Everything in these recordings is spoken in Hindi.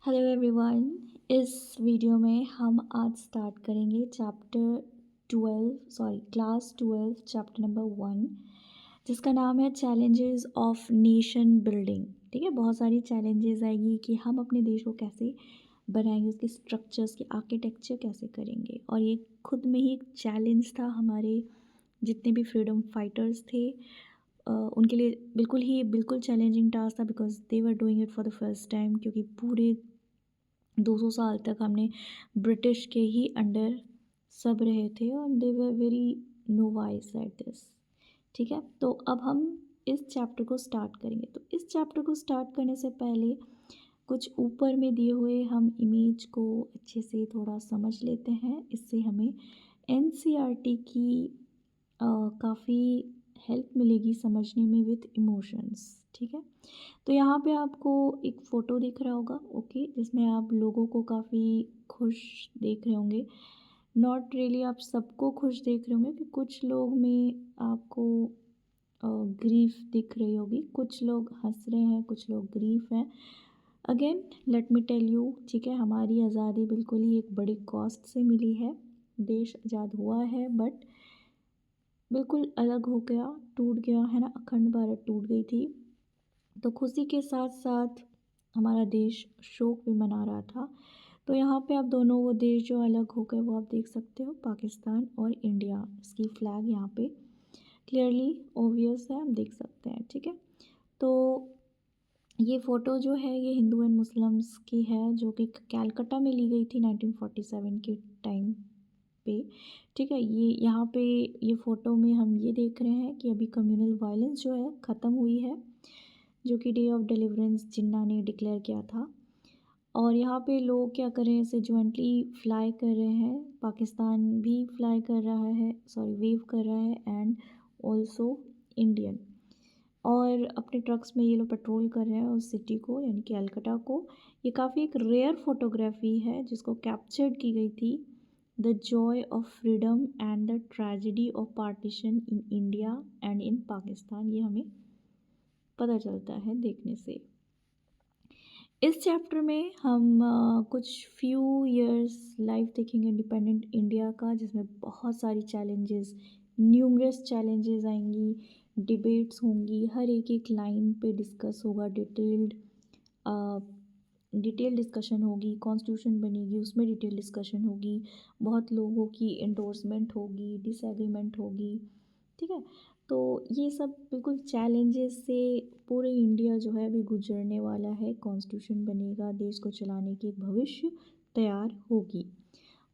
Hello everyone. इस वीडियो में हम आज स्टार्ट करेंगे क्लास 12 चैप्टर नंबर 1, जिसका नाम है चैलेंजेस ऑफ नेशन बिल्डिंग। ठीक है, बहुत सारी चैलेंजेस आएगी कि हम अपने देश को कैसे बनाएंगे, उसके स्ट्रक्चर्स की आर्किटेक्चर कैसे करेंगे। और ये खुद में ही एक चैलेंज था हमारे जितने भी फ्रीडम फाइटर्स थे, उनके लिए बिल्कुल चैलेंजिंग टास्क था, because they were doing it for the first time. क्योंकि पूरे 200 साल तक हमने ब्रिटिश के ही अंडर सब रहे थे और they were very novice at this. ठीक है, तो अब हम इस चैप्टर को स्टार्ट करेंगे। तो इस चैप्टर को स्टार्ट करने से पहले कुछ ऊपर में दिए हुए हम इमेज को अच्छे से थोड़ा समझ लेते हैं। इससे हमें एनसीईआरटी की काफ़ी हेल्प मिलेगी समझने में विथ इमोशंस। ठीक है, तो यहाँ पे आपको एक फ़ोटो दिख रहा होगा, ओके, जिसमें आप लोगों को काफ़ी खुश देख रहे होंगे। नॉट रियली आप सबको खुश देख रहे होंगे कि कुछ लोग में आपको ग्रीफ दिख रही होगी, कुछ लोग हंस रहे हैं, कुछ लोग ग्रीफ हैं। Again let me tell you, ठीक है, हमारी आज़ादी बिल्कुल ही एक बड़ी कॉस्ट से मिली है। देश आज़ाद हुआ है बट बिल्कुल अलग हो गया, टूट गया है ना, अखंड भारत टूट गई थी। तो खुशी के साथ साथ हमारा देश शोक भी मना रहा था। तो यहाँ पे आप दोनों वो देश जो अलग हो गए वो आप देख सकते हो, पाकिस्तान और इंडिया। इसकी फ्लैग यहाँ पे क्लियरली ओबियस है, हम देख सकते हैं। ठीक है, तो ये फ़ोटो जो है ये हिंदू एंड मुस्लिम्स की है, जो कि कैलकटा में ली गई थी 1947 के टाइम पे। ठीक है, ये यहाँ पे ये फ़ोटो में हम ये देख रहे हैं कि अभी कम्युनल वायलेंस जो है ख़त्म हुई है, जो कि डे ऑफ डिलीवरेंस जिन्ना ने डिक्लेयर किया था। और यहाँ पे लोग क्या कर रहे हैं, इसे जॉइंटली फ्लाई कर रहे हैं। पाकिस्तान भी फ्लाई कर रहा है, वेव कर रहा है, एंड ऑल्सो इंडियन। और अपने ट्रक्स में ये लोग पेट्रोल कर रहे हैं उस सिटी को, यानी कि कलकत्ता को। ये काफ़ी एक रेयर फोटोग्राफी है जिसको कैप्चर्ड की गई थी। The Joy of freedom and the tragedy of partition in India and in Pakistan, ये हमें पता चलता है देखने से। इस चैप्टर में हम कुछ फ्यू इयर्स लाइफ देखेंगे इंडिपेंडेंट इंडिया का, जिसमें बहुत सारी चैलेंजेस, न्यूमरस चैलेंजेस आएंगी, डिबेट्स होंगी, हर एक लाइन पे डिस्कस होगा, डिटेल डिस्कशन होगी, कॉन्स्टिट्यूशन बनेगी उसमें डिटेल डिस्कशन होगी, बहुत लोगों की एंडोर्समेंट होगी, डिसएग्रीमेंट होगी। ठीक है, तो ये सब बिल्कुल चैलेंजेस से पूरे इंडिया जो है अभी गुजरने वाला है। कॉन्स्टिट्यूशन बनेगा, देश को चलाने की एक भविष्य तैयार होगी।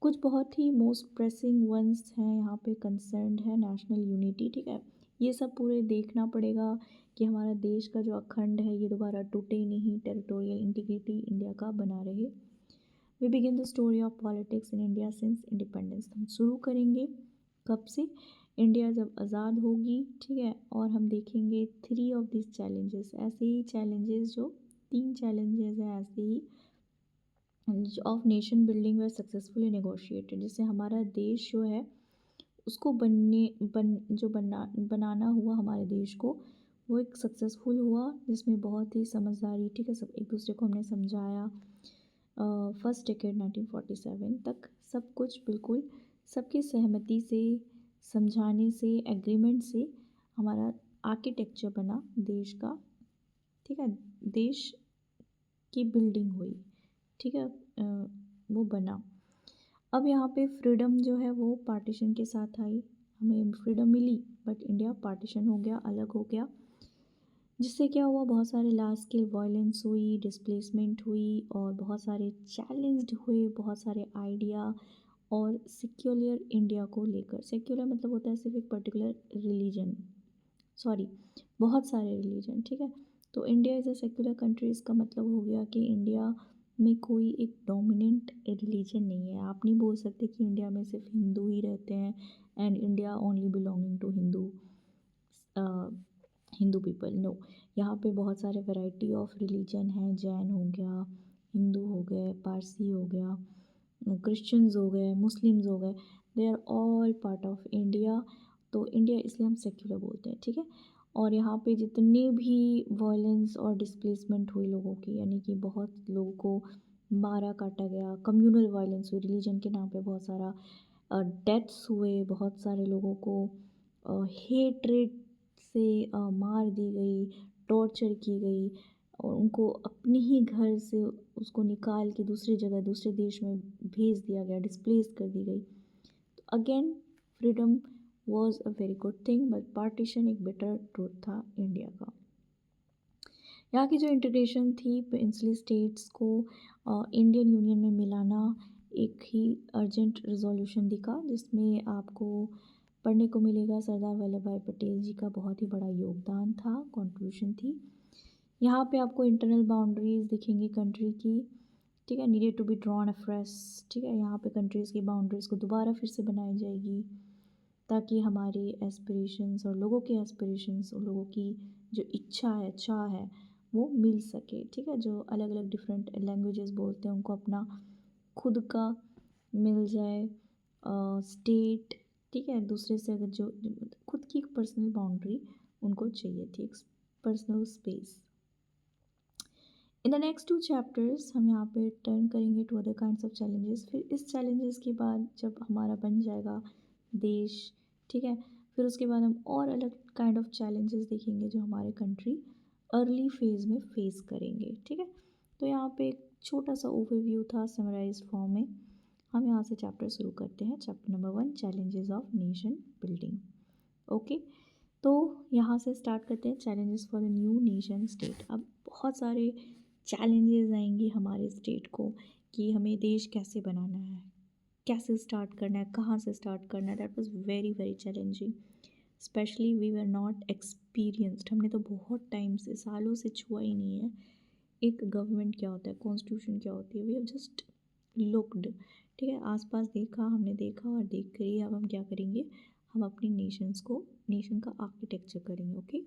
कुछ बहुत ही मोस्ट प्रेसिंग वंस हैं यहाँ पे कंसर्न्ड है, नेशनल यूनिटी। ठीक है, ये सब पूरे देखना पड़ेगा कि हमारा देश का जो अखंड है ये दोबारा टूटे नहीं, टेरिटोरियल इंटीग्रिटी इंडिया का बना रहे। We begin the story of politics in India since independence. हम शुरू करेंगे कब से, इंडिया जब आज़ाद होगी। ठीक है, और हम देखेंगे 3 ऑफ दिस चैलेंजेस, ऐसे ही चैलेंजेस जो 3 चैलेंजेस हैं ऐसे ही ऑफ नेशन बिल्डिंग वे सक्सेसफुली नेगोशिएटेड, जिससे हमारा देश जो है उसको बनाना हुआ हमारे देश को, वो एक सक्सेसफुल हुआ, जिसमें बहुत ही समझदारी, ठीक है, सब एक दूसरे को हमने समझाया। फर्स्ट डेकेड 1947 तक सब कुछ बिल्कुल सबकी सहमति से, समझाने से, एग्रीमेंट से हमारा आर्किटेक्चर बना देश का। ठीक है, देश की बिल्डिंग हुई। ठीक है, वो बना। अब यहाँ पे फ्रीडम जो है वो पार्टीशन के साथ आई, हमें फ्रीडम मिली बट इंडिया पार्टीशन हो गया, अलग हो गया, जिससे क्या हुआ, बहुत सारे लार्ज स्केल वायलेंस हुई, डिस्प्लेसमेंट हुई, और बहुत सारे चैलेंज्ड हुए, बहुत सारे आइडिया। और सेक्युलर इंडिया को लेकर, सेक्युलर मतलब होता है सिर्फ एक पर्टिकुलर रिलीजन, सॉरी बहुत सारे रिलीजन। ठीक है, तो India is a secular country, इसका मतलब हो गया कि इंडिया में कोई एक डोमिनेंट रिलीजन नहीं है। आप नहीं बोल सकते कि इंडिया में सिर्फ हिंदू ही रहते हैं and India only belonging to Hindu people, no. यहाँ पे बहुत सारे वैरायटी ऑफ रिलीजन हैं, जैन हो गया, हिंदू हो गए, पारसी हो गया, क्रिश्चियंस हो गए, मुस्लिम्स हो गए, they are all part of India. तो इंडिया इसलिए हम सेक्युलर बोलते हैं। ठीक है, और यहाँ पे जितने भी वायलेंस और डिस्प्लेसमेंट हुई लोगों की, यानी कि बहुत लोगों को मारा काटा गया, कम्युनल वायलेंस हुई, रिलीजन के नाम पे बहुत सारा डेथ्स हुए, बहुत सारे लोगों को हेट्रेड से मार दी गई, टॉर्चर की गई और उनको अपने ही घर से उसको निकाल के दूसरी जगह दूसरे देश में भेज दिया गया, डिस्प्लेस कर दी गई। तो again freedom was a very good thing, but partition एक बेटर ट्रूथ था इंडिया का। यहाँ की जो इंटीग्रेशन थी प्रिंसली स्टेट्स को इंडियन यूनियन में मिलाना एक ही अर्जेंट रिजोल्यूशन दिखा, जिसमें आपको पढ़ने को मिलेगा सरदार वल्लभ भाई पटेल जी का बहुत ही बड़ा योगदान था, कंट्रीब्यूशन थी। यहाँ पे आपको इंटरनल बाउंड्रीज दिखेंगी कंट्री की, ठीक है, needed to be drawn afresh, ठीक है, यहाँ पे कंट्रीज़ की बाउंड्रीज़ को दोबारा फिर से बनाई जाएगी ताकि हमारी एस्पिरेशंस और लोगों की एस्पिरेशंस और लोगों की जो इच्छा है, चाह है, वो मिल सके, ठीक है। जो अलग अलग डिफरेंट लैंग्वेजेस बोलते हैं उनको अपना खुद का मिल जाए स्टेट, ठीक है। दूसरे से अगर जो खुद की एक पर्सनल बाउंड्री उनको चाहिए थी, एक personal space. In the next 2 chapters हम यहाँ पे टर्न करेंगे to other kinds of challenges. फिर इस चैलेंजेस के बाद जब हमारा बन जाएगा देश, ठीक है, फिर उसके बाद हम और अलग काइंड ऑफ चैलेंजेस देखेंगे जो हमारे कंट्री अर्ली फेज़ में फेस करेंगे, ठीक है। तो यहाँ पे एक छोटा सा ओवरव्यू था समराइज फॉर्म में। हम यहाँ से चैप्टर शुरू करते हैं, chapter number 1 challenges of nation building. Okay, तो यहाँ से स्टार्ट करते हैं challenges for the new nation state. अब बहुत सारे चैलेंजेस आएंगे हमारे स्टेट को कि हमें देश कैसे बनाना है, कैसे स्टार्ट करना है, कहाँ से स्टार्ट करना है। That was very very challenging, specially we were not experienced. हमने तो बहुत टाइम से, सालों से छुआ ही नहीं है एक गवर्नमेंट क्या होता है, कॉन्स्टिट्यूशन क्या होती है। वी हैव जस्ट लुक्ड, ठीक है, आसपास देखा, हमने देखा और देख कर ही अब हम क्या करेंगे, हम अपनी नेशन का आर्किटेक्चर करेंगे। ओके,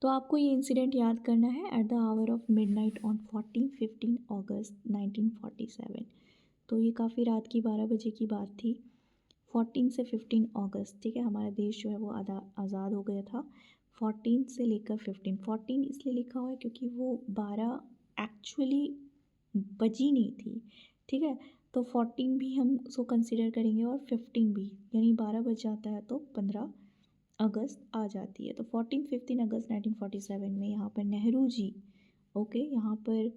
तो आपको ये इंसिडेंट याद करना है at the hour of midnight on 15 अगस्त 1947। तो ये काफ़ी रात की 12 बजे की बात थी, 14 से 15 अगस्त, ठीक है। हमारा देश जो है वो आज़ाद हो गया था 14 से लेकर 15। 14 इसलिए लिखा हुआ है क्योंकि वो 12 एक्चुअली बजी नहीं थी, ठीक है। तो 14 भी हम उसको कंसिडर करेंगे और 15 भी, यानी 12 बज जाता है तो 15 अगस्त आ जाती है। तो 15 अगस्त 1947 में यहाँ पर नेहरू जी, ओके, यहाँ पर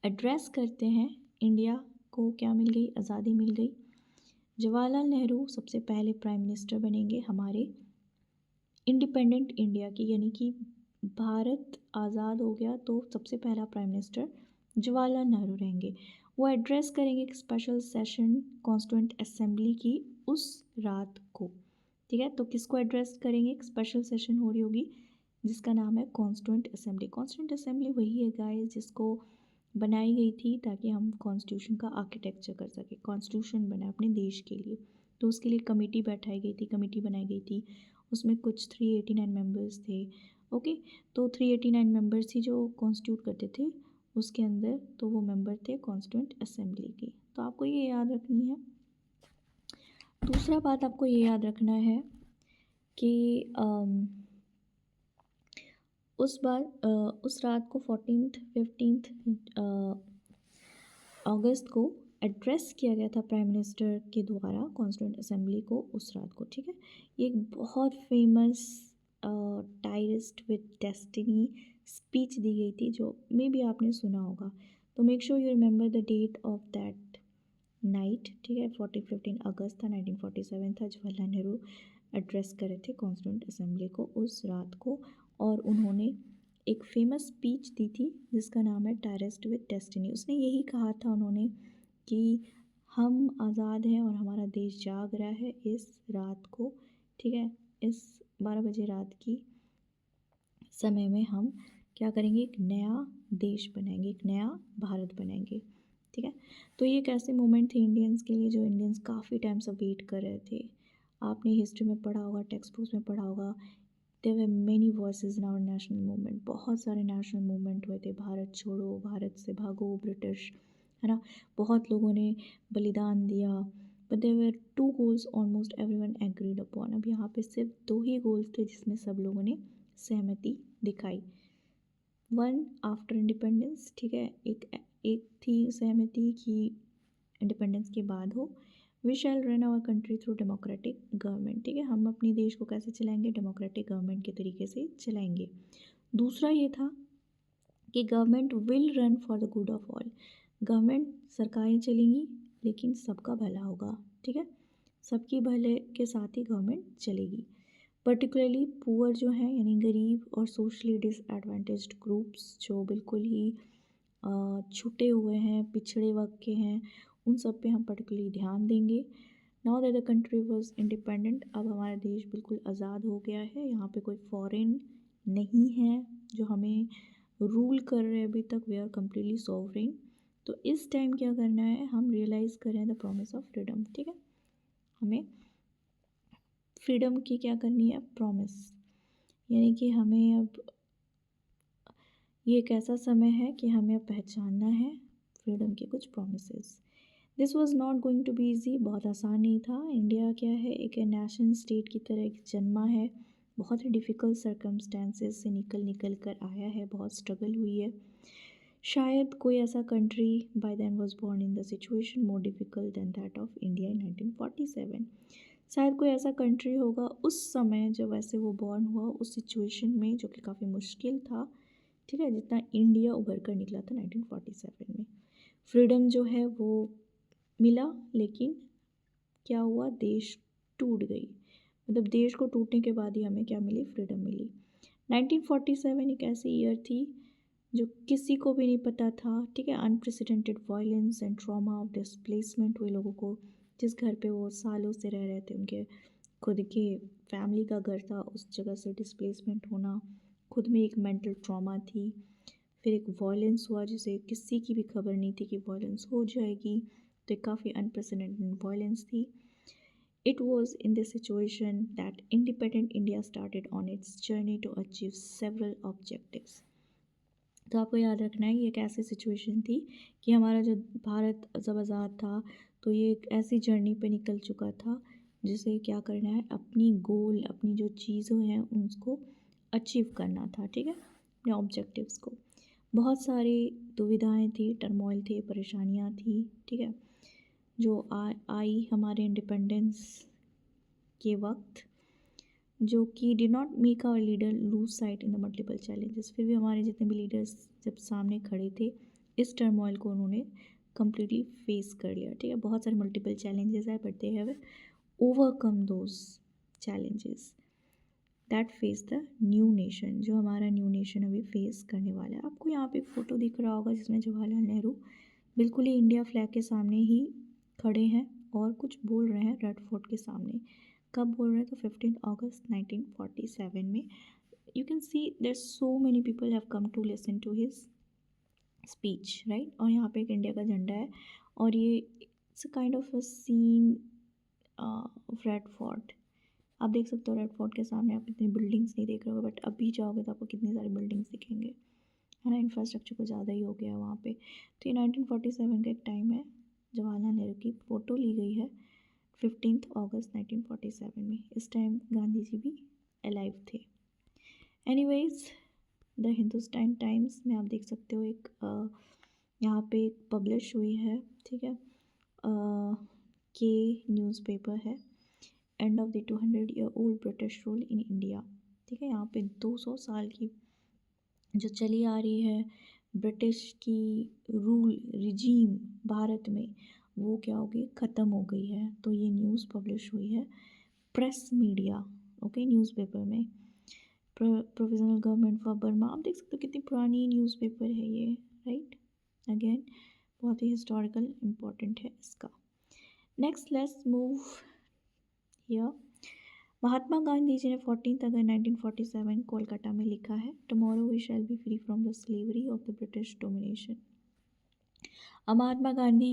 एड्रेस करते हैं इंडिया को, क्या मिल गई, आज़ादी मिल गई। जवाहरलाल नेहरू सबसे पहले प्राइम मिनिस्टर बनेंगे हमारे इंडिपेंडेंट इंडिया की, यानी कि भारत आज़ाद हो गया तो सबसे पहला प्राइम मिनिस्टर जवाहरलाल नेहरू रहेंगे। वो एड्रेस करेंगे एक स्पेशल सेशन कॉन्स्टिट्यूएंट असेंबली की उस रात को, ठीक है। तो किसको एड्रेस करेंगे, एक स्पेशल सेशन हो रही होगी जिसका नाम है कॉन्स्टिट्यूएंट असेंबली। कॉन्स्टिट्यूएंट असेंबली वही है गाइस जिसको बनाई गई थी ताकि हम कॉन्स्टिट्यूशन का आर्किटेक्चर कर सकें, कॉन्स्टिट्यूशन बना अपने देश के लिए। तो उसके लिए कमेटी बैठाई गई थी, कमेटी बनाई गई थी, उसमें कुछ 389 मेंबर्स थे। ओके, तो 389 मेंबर्स ही जो कॉन्स्टिट्यूट करते थे उसके अंदर, तो वो मेंबर थे कॉन्स्टिट्यूएंट असेंबली के। तो आपको ये याद रखनी है। दूसरा बात आपको ये याद रखना है कि उस रात को 15 अगस्त को एड्रेस किया गया था प्राइम मिनिस्टर के द्वारा कॉन्स्टिट्यूएंट असेंबली को उस रात को, ठीक है। ये एक बहुत famous tryst with destiny speech दी गई थी जो मे बी आपने सुना होगा। तो make sure you remember the date of that night, ठीक है। 15 अगस्त था, 1947 था, जवाहरलाल नेहरू एड्रेस कर रहे थे कॉन्स्टिट्यूएंट असेंबली को उस रात को, और उन्होंने एक फेमस स्पीच दी थी जिसका नाम है टायरिस्ट विद डेस्टिनी। उसने यही कहा था उन्होंने कि हम आज़ाद हैं और हमारा देश जाग रहा है इस रात को, ठीक है। इस 12 बजे रात की समय में हम क्या करेंगे, एक नया देश बनाएंगे, एक नया भारत बनाएंगे, ठीक है। तो ये एक ऐसे मोमेंट थे इंडियंस के लिए जो इंडियंस काफ़ी टाइम से वेट कर रहे थे। आपने हिस्ट्री में पढ़ा होगा, टेक्स्ट बुक्स में पढ़ा होगा, there were many voices in our national movement. बहुत सारे नेशनल मूवमेंट हुए थे, भारत छोड़ो, भारत से भागो, ब्रिटिश, है ना। बहुत लोगों ने बलिदान दिया, but there were 2 goals almost everyone agreed upon. अब यहाँ पे सिर्फ 2 ही गोल्स थे जिसमें सब लोगों ने सहमति दिखाई। वन आफ्टर इंडिपेंडेंस, ठीक है, एक थी सहमति कि इंडिपेंडेंस के बाद हो, we shall run our country through democratic government, ठीक है, हम अपनी देश को कैसे चलाएंगे, डेमोक्रेटिक गवर्नमेंट के तरीके से चलाएंगे। दूसरा ये था कि government will run for the good of all, government सरकारें चलेंगी लेकिन सबका भला होगा, ठीक है, सबकी भले के साथ ही गवर्नमेंट चलेगी। पर्टिकुलरली पुअर जो हैं यानी गरीब और सोशली डिसएडवांटेज्ड ग्रुप्स जो बिल्कुल ही छूटे हुए हैं, पिछड़े वर्ग के हैं, उन सब पे हम पर्टिकुलरली ध्यान देंगे। Now that the country was independent, अब हमारा देश बिल्कुल आज़ाद हो गया है, यहाँ पे कोई फॉरेन नहीं है जो हमें रूल कर रहे हैं अभी तक, वी आर कम्प्लीटली सॉवरेन। तो इस टाइम क्या करना है, हम रियलाइज़ करें द प्रॉमिस ऑफ फ्रीडम, ठीक है, हमें फ्रीडम की क्या करनी है, प्रॉमिस, यानी कि हमें अब ये एक ऐसा समय है कि हमें अब पहचानना है फ्रीडम के कुछ promises. This was not going to be easy, बहुत आसान नहीं था। इंडिया क्या है, एक नेशन स्टेट की तरह एक जन्मा है, बहुत ही डिफ़िकल्ट सर्कमस्टेंसेस से निकल कर आया है, बहुत स्ट्रगल हुई है। शायद कोई ऐसा country by then was born in the situation more difficult than that of India in 1947। शायद कोई ऐसा कंट्री होगा उस समय जब वैसे वो बॉर्न हुआ, उस सिचुएशन में जो कि काफ़ी मुश्किल था, ठीक है, जितना इंडिया उभर कर निकला था 1947 में। फ्रीडम जो है वो मिला, लेकिन क्या हुआ, देश टूट गई, मतलब देश को टूटने के बाद ही हमें क्या मिली, फ्रीडम मिली। 1947 एक ऐसी ईयर थी जो किसी को भी नहीं पता था, ठीक है, unprecedented violence and trauma of displacement हुए लोगों को, जिस घर पे वो सालों से रह रहे थे, उनके खुद के फैमिली का घर था, उस जगह से डिस्प्लेसमेंट होना खुद में एक मेंटल ट्रॉमा थी। फिर एक वायलेंस हुआ जिसे किसी की भी खबर नहीं थी कि वायलेंस हो जाएगी, तो एक काफ़ी अनप्रेसिडेंटेड वायलेंस थी। It was in this situation that independent India started on its journey to achieve several objectives. तो आपको याद रखना है ये एक ऐसी सिचुएशन थी कि हमारा जो भारत जब आज़ाद था तो ये एक ऐसी जर्नी पे निकल चुका था जिसे क्या करना है, अपनी गोल, अपनी जो चीज़ें हैं उनको अचीव करना था, ठीक है, अपने ऑब्जेक्टिव्स को। बहुत सारी दुविधाएं थी, टर्मोइल थे, परेशानियां थी, ठीक है, जो आई हमारे इंडिपेंडेंस के वक्त, जो कि did not make our leader lose sight in the multiple challenges. फिर भी हमारे जितने भी लीडर्स जब सामने खड़े थे, इस टर्मोइल को उन्होंने कम्प्लीटली फेस कर लिया, ठीक है, बहुत सारे मल्टीपल चैलेंजेस है, but they have overcome those challenges that face the new nation, जो हमारा न्यू नेशन अभी फेस करने वाला है। आपको यहाँ पे एक फ़ोटो दिख रहा होगा जिसमें जवाहरलाल नेहरू बिल्कुल ही इंडिया फ्लैग के सामने ही खड़े हैं और कुछ बोल रहे हैं रेड फोर्ट के सामने। कब बोल रहे हैं, तो 15 अगस्त 1947 में। You can see there so many people have come to listen to his speech, right, और यहाँ पे एक इंडिया का झंडा है और ये it's kind of a scene of Red Fort. आप देख सकते हो रेड फोर्ट के सामने आप इतनी बिल्डिंग्स नहीं देख रहे हो, बट अभी जाओगे तो आपको कितनी सारी बिल्डिंग्स दिखेंगे, है ना, इंफ्रास्ट्रक्चर कुछ ज़्यादा ही हो गया है वहाँ पे। तो ये 1947 का एक टाइम है, जवाहरलाल नेहरू की फ़ोटो ली गई है 15 अगस्त 1947 में। इस टाइम गांधी जी भी अलाइव थे। एनीवेज, द हिंदुस्तान टाइम्स में आप देख सकते हो एक यहाँ पे एक पब्लिश हुई है, ठीक है, के न्यूज़पेपर है, end of the 200 year old British rule in India, ठीक है, यहाँ पे 200 साल की जो चली आ रही है ब्रिटिश की रूल रिजीम भारत में, वो क्या हो गई, ख़त्म हो गई है। तो ये न्यूज़ पब्लिश हुई है प्रेस मीडिया, ओके, न्यूज़पेपर में, प्रोविजनल गवर्नमेंट फॉर बर्मा। आप देख सकते हो कितनी पुरानी न्यूज़पेपर है ये, राइट, अगेन बहुत ही हिस्टोरिकल इम्पोर्टेंट है इसका। Next let's move here. Mahatma Gandhi ji ने 14 अगस्त 1947 कोलकाता में लिखा है, tomorrow we shall be free from the slavery of the British domination. अब महात्मा गांधी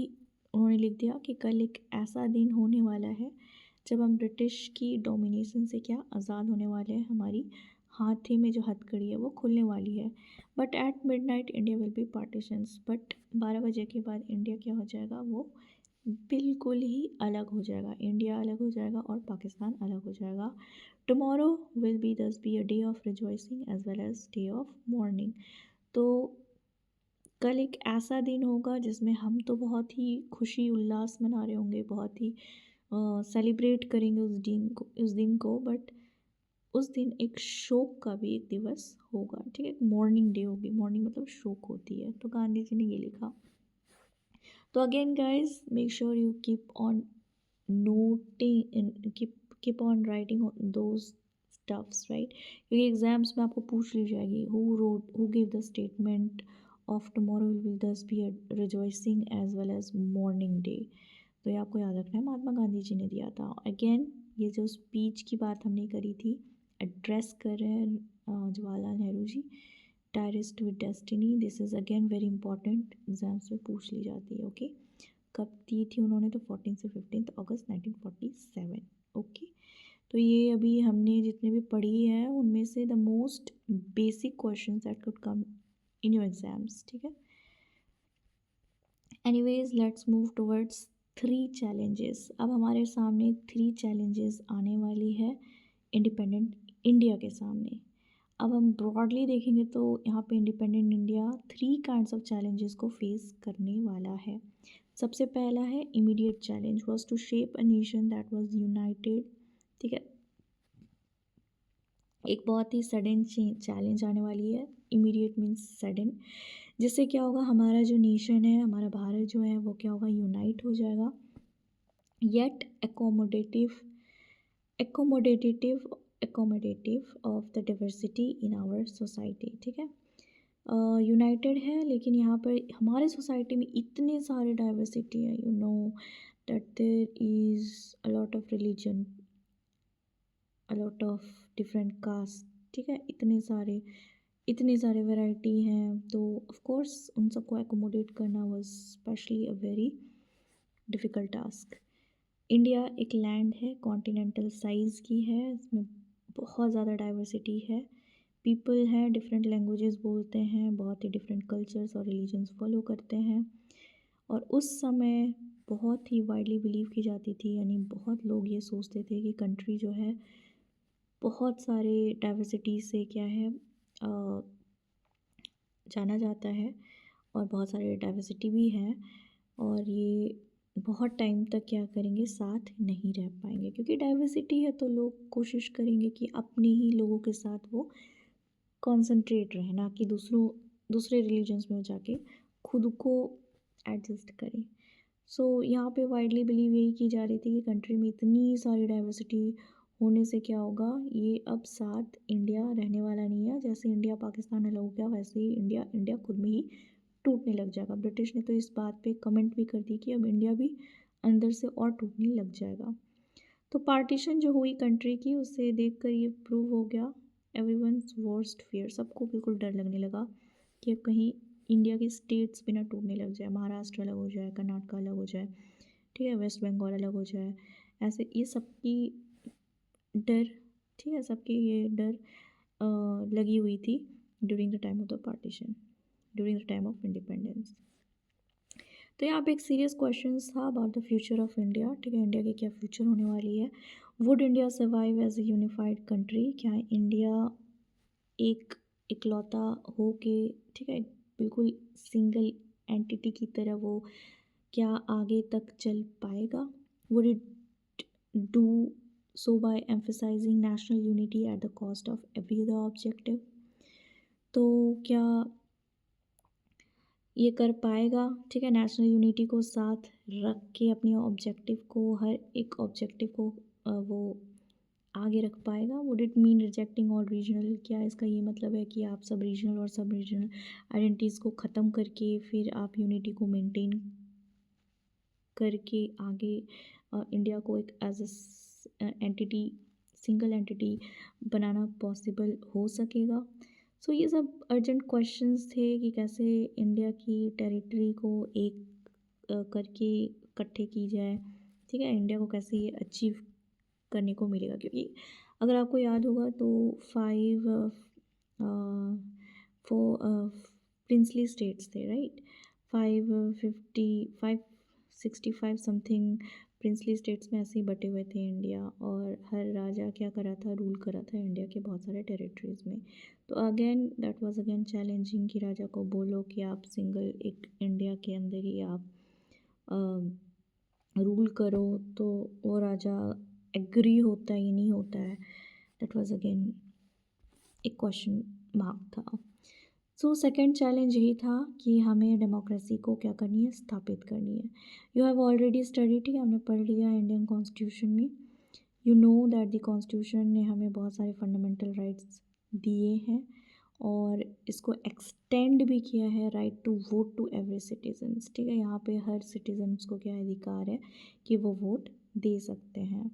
उन्होंने लिख दिया कि कल एक ऐसा दिन होने वाला है जब हम ब्रिटिश की डोमिनेशन से क्या आज़ाद होने वाले हैं, हमारी हाथी में जो हथकड़ी है वो खुलने वाली है। But at midnight India will be partitions, but 12 बजे के बाद इंडिया क्या हो जाएगा, वो बिल्कुल ही अलग हो जाएगा, इंडिया अलग हो जाएगा और पाकिस्तान अलग हो जाएगा। Tomorrow will be thus be a day of rejoicing as well as day of mourning. तो कल एक ऐसा दिन होगा जिसमें हम तो बहुत ही खुशी उल्लास मना रहे होंगे, बहुत ही सेलिब्रेट करेंगे उस दिन को, बट उस दिन एक शोक का भी एक दिवस होगा, ठीक है, एक मॉर्निंग डे होगी। मॉर्निंग मतलब शोक होती है, तो गांधी जी ने ये लिखा। तो again guys, make sure you keep on noting and keep on writing those stuffs, right, क्योंकि एग्जाम्स में आपको पूछ ली जाएगी who give the statement of tomorrow will thus be a rejoicing as well as mourning day. तो ये आपको याद रखना है, महात्मा गांधी जी ने दिया था। अगेन, ये जो स्पीच की बात हमने करी थी, एड्रेस कर रहे हैं Jawaharlal Nehru ji, tryst with destiny, this is again very important, exams में पूछ ली जाती है। ओके, कब दी थी उन्होंने? तो 14 से 15 अगस्त 1947। ओके, तो ये अभी हमने जितने भी पढ़ी है उनमें से the most basic question that could come in your exams, ठीक है। Anyways, let's move towards 3 challenges. अब हमारे सामने 3 चैलेंजेस आने वाली है इंडिपेंडेंट इंडिया के सामने। अब हम ब्रॉडली देखेंगे तो यहाँ पे independent India 3 kinds of challenges को फेस करने वाला है। सबसे पहला है immediate challenge was to shape a nation that was united, ठीक है। एक बहुत ही सडन चैलेंज आने वाली है, इमीडिएट मीन्स सडन, जिससे क्या होगा, हमारा जो नेशन है, हमारा भारत जो है वो क्या होगा, यूनाइट हो जाएगा, yet accommodative of the diversity in our society, ठीक है। यूनाइटेड है, लेकिन यहाँ पर हमारे सोसाइटी में इतने सारे डाइवर्सिटी है, you know that there is a lot of religion, a lot of different caste, ठीक है, इतने सारे वैरायटी हैं, तो ऑफ कोर्स उन सबको एकोमोडेट करना was specially a very difficult task. India एक लैंड है, कॉन्टिनेंटल साइज़ की है, इसमें बहुत ज़्यादा डाइवर्सिटी है, पीपल हैं, डिफरेंट लैंग्वेजेस बोलते हैं, बहुत ही डिफरेंट कल्चर्स और रिलीजन्स फॉलो करते हैं, और उस समय बहुत ही वाइडली बिलीव की जाती थी, यानी बहुत लोग ये सोचते थे कि कंट्री जो है बहुत सारे डाइवर्सिटी से क्या है जाना जाता है, और बहुत सारे डाइवर्सिटी भी हैं, और ये बहुत टाइम तक क्या करेंगे, साथ नहीं रह पाएंगे, क्योंकि डाइवर्सिटी है तो लोग कोशिश करेंगे कि अपने ही लोगों के साथ वो कॉन्सेंट्रेट रहे, ना कि दूसरे रिलीजन्स में जाके खुद को एडजस्ट करें। सो यहाँ पे वाइडली बिलीव यही की जा रही थी कि कंट्री में इतनी सारी डाइवर्सिटी होने से क्या होगा, ये अब साथ इंडिया रहने वाला नहीं है। जैसे इंडिया पाकिस्तान अलग हो गया, वैसे ही इंडिया खुद में ही टूटने लग जाएगा। ब्रिटिश ने तो इस बात पे कमेंट भी कर दी कि अब इंडिया भी अंदर से और टूटने लग जाएगा। तो पार्टीशन जो हुई कंट्री की, उसे देखकर ये प्रूव हो गया, एवरीवन्स वर्स्ट फियर, सबको बिल्कुल डर लगने लगा कि कहीं इंडिया के स्टेट्स भी ना टूटने लग जाए, महाराष्ट्र अलग हो जाए, कर्नाटक अलग हो जाए, ठीक है, वेस्ट बंगाल अलग हो जाए, ऐसे ये सबकी डर, ठीक है, सबकी ये डर लगी हुई थी during the time of the partition, during the time of independence. तो यहाँ पे एक सीरियस क्वेश्चन था about the future of India, ठीक है, इंडिया की क्या फ्यूचर होने वाली है। Would India survive as a unified country, क्या इंडिया एक इकलौता हो के, ठीक है, बिल्कुल सिंगल एंटिटी की तरह वो क्या आगे तक चल पाएगा। Would it do so by emphasising national unity at the cost of every other objective. तो क्या ये कर पाएगा, ठीक है, नेशनल यूनिटी को साथ रख के अपने ऑब्जेक्टिव को, हर एक ऑब्जेक्टिव को वो आगे रख पाएगा। Would it mean rejecting all regional, क्या इसका ये मतलब है कि आप सब रीजनल और सब रीजनल आइडेंटिटीज़ को ख़त्म करके फिर आप यूनिटी को मेंटेन करके आगे इंडिया को एक एज एंटिटी, सिंगल एंटिटी बनाना पॉसिबल हो सकेगा। सो ये सब अर्जेंट क्वेश्चंस थे कि कैसे इंडिया की टेरिटरी को एक करके इकट्ठे की जाए, ठीक है, इंडिया को कैसे ये अचीव करने को मिलेगा, क्योंकि अगर आपको याद होगा तो प्रिंसली स्टेट्स थे, राइट, 555 65 समथिंग प्रिंसली स्टेट्स में ऐसे ही बटे हुए थे इंडिया, और हर राजा क्या करा था, रूल करा था इंडिया के बहुत सारे टेरिटरीज़ में। तो again that was again challenging कि राजा को बोलो कि आप सिंगल एक इंडिया के अंदर ही आप रूल करो, तो वो राजा एग्री होता ही नहीं होता है। दैट वाज अगेन एक क्वेश्चन मार्क था। सो सेकंड चैलेंज यही था कि हमें डेमोक्रेसी को क्या करनी है, स्थापित करनी है। यू हैव ऑलरेडी स्टडी, ठीक है, हमने पढ़ लिया इंडियन कॉन्स्टिट्यूशन में। You know that the constitution ने हमें बहुत सारे फंडामेंटल राइट्स दिए हैं, और इसको एक्सटेंड भी किया है right to vote to every citizens, ठीक है। यहाँ पे हर सिटीजन्स को क्या अधिकार है कि वो वोट दे सकते हैं।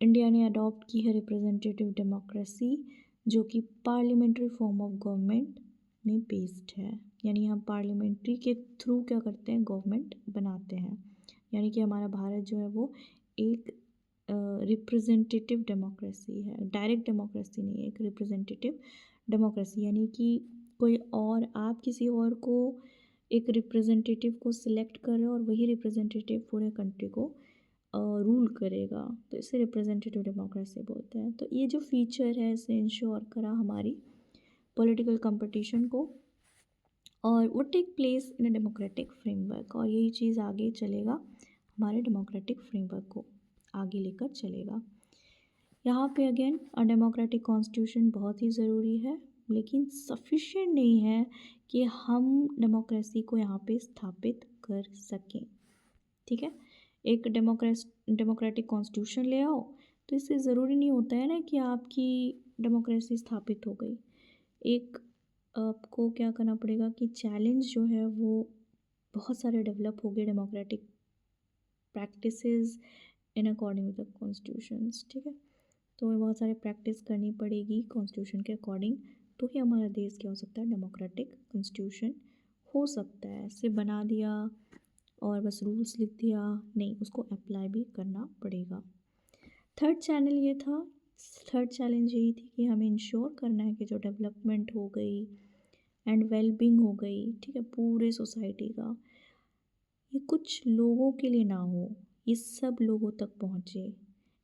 इंडिया ने अडॉप्ट की है रिप्रेजेंटेटिव डेमोक्रेसी, जो कि पार्लियामेंट्री फॉर्म ऑफ गवर्नमेंट में बेस्ड है। यानी हम पार्लियामेंट्री के थ्रू क्या करते हैं, गवर्नमेंट बनाते हैं। यानी कि हमारा भारत जो है वो एक रिप्रेजेंटेटिव डेमोक्रेसी है, डायरेक्ट डेमोक्रेसी नहीं है, एक रिप्रेजेंटेटिव डेमोक्रेसी। यानी कि कोई और, आप किसी और को एक रिप्रेजेंटेटिव को सिलेक्ट कर रहे हो, और वही रिप्रेजेंटेटिव पूरे कंट्री को रूल करेगा, तो इसे रिप्रेजेंटेटिव डेमोक्रेसी बोलते हैं। तो ये जो फीचर है इसे इंश्योर करा हमारी पॉलिटिकल कंपटीशन को, और वो take place in a democratic framework, और यही चीज़ आगे चलेगा, हमारे डेमोक्रेटिक फ्रेमवर्क को आगे लेकर चलेगा। यहाँ पे अगेन डेमोक्रेटिक कॉन्स्टिट्यूशन बहुत ही ज़रूरी है, लेकिन सफिशिएंट नहीं है कि हम डेमोक्रेसी को यहाँ पे स्थापित कर सकें, ठीक है। एक डेमोक्रेटिक कॉन्स्टिट्यूशन ले आओ, तो इससे ज़रूरी नहीं होता है ना कि आपकी डेमोक्रेसी स्थापित हो गई। एक आपको क्या करना पड़ेगा कि चैलेंज जो है वो बहुत सारे डेवलप हो गए, democratic practices in according with the constitutions, ठीक है। तो हमें बहुत सारे प्रैक्टिस करनी पड़ेगी कॉन्स्टिट्यूशन के अकॉर्डिंग, तो ही हमारा देश क्या हो सकता है, डेमोक्रेटिक कॉन्स्टिट्यूशन हो सकता है। ऐसे बना दिया और बस रूल्स लिख दिया नहीं, उसको अप्लाई भी करना पड़ेगा। थर्ड चैलेंज यही थी कि हमें इंश्योर करना है कि जो डेवलपमेंट हो गई एंड वेलबींग हो गई, ठीक है, पूरे सोसाइटी का, ये कुछ लोगों के लिए ना हो, ये सब लोगों तक पहुँचे।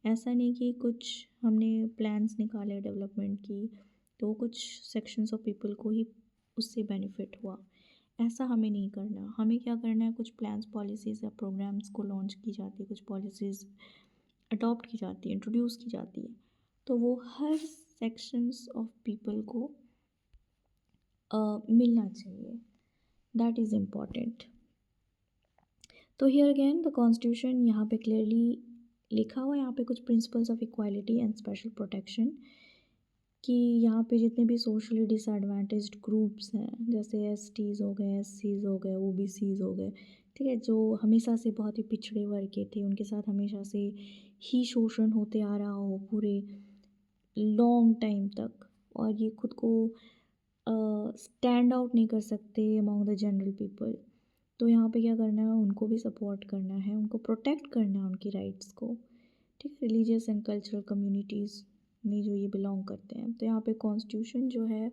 ऐसा नहीं कि कुछ हमने प्लान्स निकाले डेवलपमेंट की, तो कुछ सेक्शंस ऑफ पीपल को ही उससे बेनिफिट हुआ, ऐसा हमें नहीं करना। हमें क्या करना है, कुछ प्लान्स, पॉलिसीज़ या प्रोग्राम्स को लॉन्च की जाती है, कुछ पॉलिसीज़ अडॉप्ट की जाती है, इंट्रोड्यूस की जाती है, तो वो हर सेक्शंस ऑफ पीपल को मिलना चाहिए, दैट इज़ इम्पॉर्टेंट। तो हियर अगेन द कॉन्स्टिट्यूशन यहाँ पे क्लियरली लिखा हुआ है, यहाँ पे कुछ principles of equality and special protection, कि यहाँ पे जितने भी सोशली डिसएडवांटेज्ड ग्रुप्स हैं, जैसे एसटीज़ हो गए, एससीज़ हो गए, ओबीसीज़ हो गए, ठीक है, जो हमेशा से बहुत ही पिछड़े वर्ग के थे, उनके साथ हमेशा से ही शोषण होते आ रहा हो पूरे लॉन्ग टाइम तक, और ये खुद को स्टैंड आउट नहीं कर सकते अमॉन्ग द जनरल पीपल, तो यहाँ पे क्या करना है, उनको भी सपोर्ट करना है, उनको प्रोटेक्ट करना है, उनकी राइट्स को, ठीक है, रिलीजियस एंड कल्चरल कम्युनिटीज़ में जो ये बिलोंग करते हैं। तो यहाँ पे कॉन्स्टिट्यूशन जो है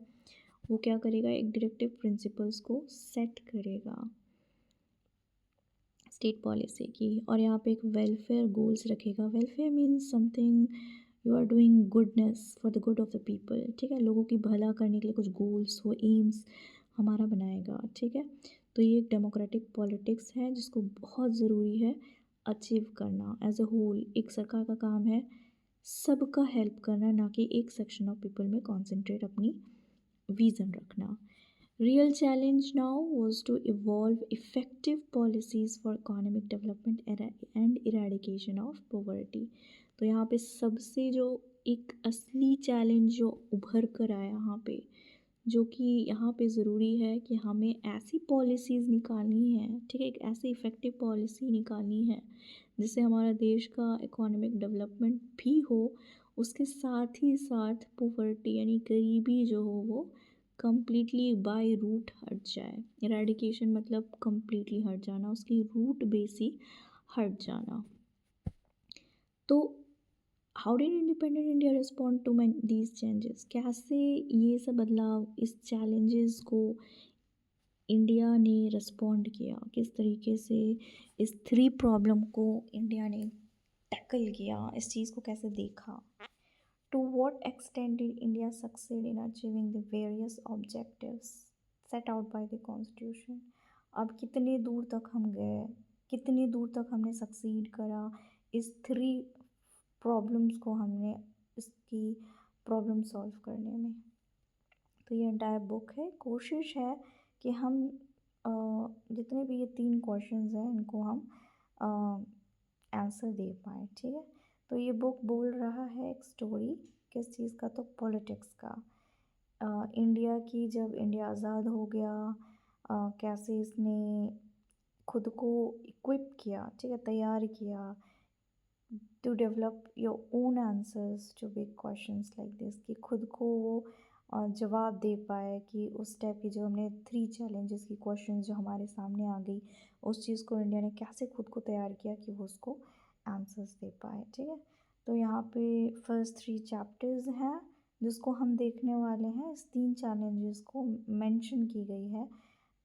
वो क्या करेगा, एक डायरेक्टिव प्रिंसिपल्स को सेट करेगा स्टेट पॉलिसी की, और यहाँ पे एक वेलफेयर गोल्स रखेगा। Welfare means something you are doing goodness for the good of the people, ठीक है, लोगों की भला करने के लिए कुछ गोल्स वो एम्स हमारा बनाएगा, ठीक है। तो ये एक डेमोक्रेटिक पॉलिटिक्स है जिसको बहुत ज़रूरी है अचीव करना एज अ होल। एक सरकार का काम है सबका हेल्प करना, ना कि एक सेक्शन ऑफ पीपल में कॉन्सेंट्रेट अपनी विज़न रखना। Real challenge now was to evolve effective policies for economic development and eradication of poverty. तो यहाँ पे सबसे जो एक असली चैलेंज जो उभर कर आया यहाँ पे, जो कि यहाँ पे ज़रूरी है कि हमें ऐसी पॉलिसीज़ निकालनी है, ठीक है, एक ऐसी इफ़ेक्टिव पॉलिसी निकालनी है जिससे हमारा देश का इकोनॉमिक डेवलपमेंट भी हो, उसके साथ ही साथ पोवर्टी यानी गरीबी जो हो वो कम्प्लीटली बाय रूट हट जाए। इरेडिकेशन मतलब कम्प्लीटली हट जाना, उसकी रूट बेस ही हट जाना। तो how did independent India respond to these changes, कैसे ये सब बदलाव, इस चैलेंजेस को इंडिया ने रिस्पॉन्ड किया, किस तरीके से इस 3 प्रॉब्लम को इंडिया ने टैकल किया, इस चीज़ को कैसे देखा। To what extent did India succeed in achieving the various objectives set out by the constitution. अब कितने दूर तक हम गए, कितनी दूर तक हमने सक्सीड करा इस थ्री प्रॉब्लम्स को हमने इसकी प्रॉब्लम सॉल्व करने में। तो ये एंटायर बुक है, कोशिश है कि हम जितने भी ये 3 क्वेश्चंस हैं इनको हम आंसर दे पाएँ, ठीक है। तो ये बुक बोल रहा है एक स्टोरी, किस चीज़ का, तो पॉलिटिक्स का। इंडिया की, जब इंडिया आज़ाद हो गया, कैसे इसने खुद को इक्विप किया, ठीक है, तैयार किया to develop your own answers to big questions like this, कि खुद को वो जवाब दे पाए कि उस टाइप की जो हमने 3 चैलेंजेस की क्वेश्चन जो हमारे सामने आ गई, उस चीज़ को इंडिया ने कैसे खुद को तैयार किया कि वो उसको आंसर्स दे पाए, ठीक है। तो यहाँ पे फर्स्ट 3 चैप्टर्स हैं जिसको हम देखने वाले हैं। इस 3 चैलेंजेस को मेंशन की गई है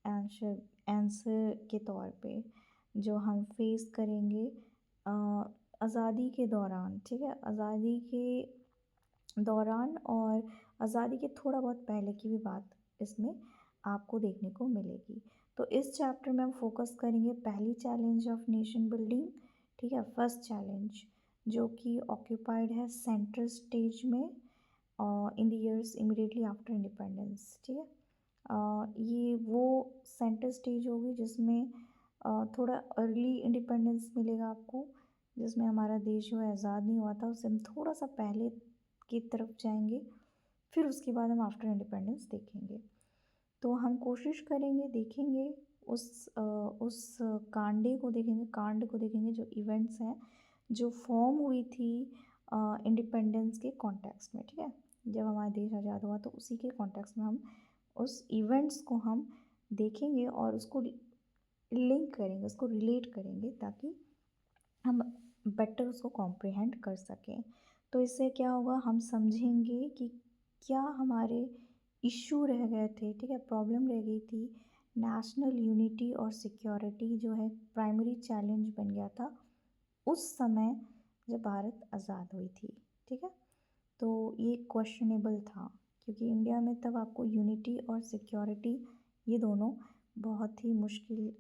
आंसर आंसर के तौर पे, जो हम फेस करेंगे आज़ादी के दौरान, ठीक है, आज़ादी के दौरान और आज़ादी के थोड़ा बहुत पहले की भी बात इसमें आपको देखने को मिलेगी। तो इस चैप्टर में हम फोकस करेंगे पहली चैलेंज ऑफ नेशन बिल्डिंग, ठीक है, फर्स्ट चैलेंज जो कि ऑक्यूपाइड है सेंट्रल स्टेज में in the years immediately after independence, ठीक है। ये वो सेंटर स्टेज होगी जिसमें थोड़ा अर्ली इंडिपेंडेंस मिलेगा आपको, जिसमें हमारा देश जो है आज़ाद नहीं हुआ था, उससे हम थोड़ा सा पहले की तरफ जाएंगे, फिर उसके बाद हम आफ्टर इंडिपेंडेंस देखेंगे। तो हम कोशिश करेंगे, देखेंगे उस कांड को देखेंगे जो इवेंट्स हैं जो फॉर्म हुई थी इंडिपेंडेंस के कॉन्टेक्स्ट में, ठीक है। जब हमारा देश आज़ाद हुआ तो उसी के कॉन्टेक्स्ट में हम उस इवेंट्स को हम देखेंगे और उसको लिंक करेंगे, उसको रिलेट करेंगे ताकि हम बेटर उसको कॉम्प्रिहेंड कर सकें। तो इससे क्या होगा, हम समझेंगे कि क्या हमारे इश्यू रह गए थे, ठीक है, प्रॉब्लम रह गई थी। नेशनल यूनिटी और सिक्योरिटी जो है प्राइमरी चैलेंज बन गया था उस समय जब भारत आज़ाद हुई थी, ठीक है। तो ये क्वेश्चनेबल था क्योंकि इंडिया में तब आपको यूनिटी और सिक्योरिटी ये दोनों बहुत ही मुश्किल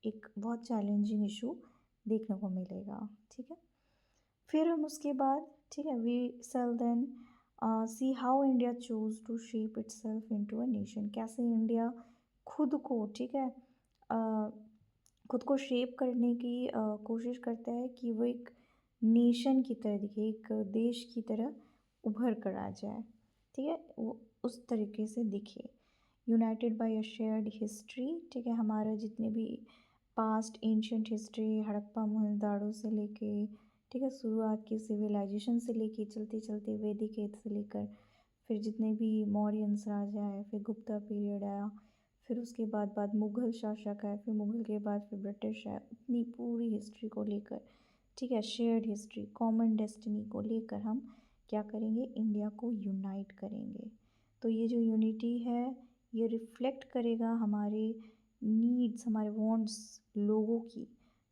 एक बहुत चैलेंजिंग इशू देखने को मिलेगा, ठीक है। फिर हम उसके बाद, ठीक है, we shall then see how India chose to shape itself into a nation, कैसे इंडिया खुद को, ठीक है, खुद को शेप करने की कोशिश करता है कि वो एक नेशन की तरह दिखे, एक देश की तरह उभर कर आ जाए, ठीक है, वो उस तरीके से दिखे। United by a shared history, ठीक है, हमारा जितने भी past ancient history Harappa Mohenjodaro से लेके, ठीक है, शुरुआत की सिविलाइजेशन से लेके चलते चलते वैदिक एज से लेकर फिर जितने भी मौर्यंस राजा आए, फिर गुप्ता पीरियड आया, फिर उसके बाद मुग़ल शासक आए, फिर मुग़ल के बाद फिर ब्रिटिश आए, उतनी पूरी हिस्ट्री को लेकर, ठीक है, शेयर्ड हिस्ट्री, कॉमन डेस्टिनी को लेकर हम क्या करेंगे, इंडिया को यूनाइट करेंगे। तो ये जो यूनिटी है ये रिफ्लेक्ट करेगा हमारे नीड्स, हमारे वांट्स लोगों की,